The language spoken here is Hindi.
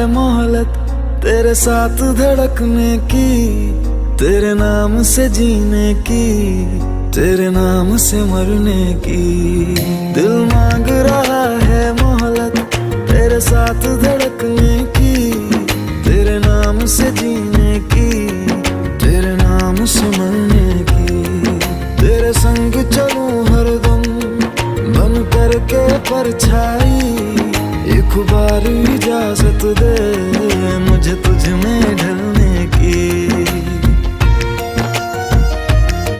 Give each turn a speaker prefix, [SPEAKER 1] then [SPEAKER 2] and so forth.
[SPEAKER 1] मोहलत तेरे साथ धड़कने की, तेरे नाम से जीने की, तेरे नाम से मरने की। दिल मांग रहा है मोहलत तेरे साथ धड़कने की, तेरे नाम से जीने की, तेरे नाम से मरने की। तेरे संग चलूं हरदम बन करके परछाई, एक बार इजाजत दे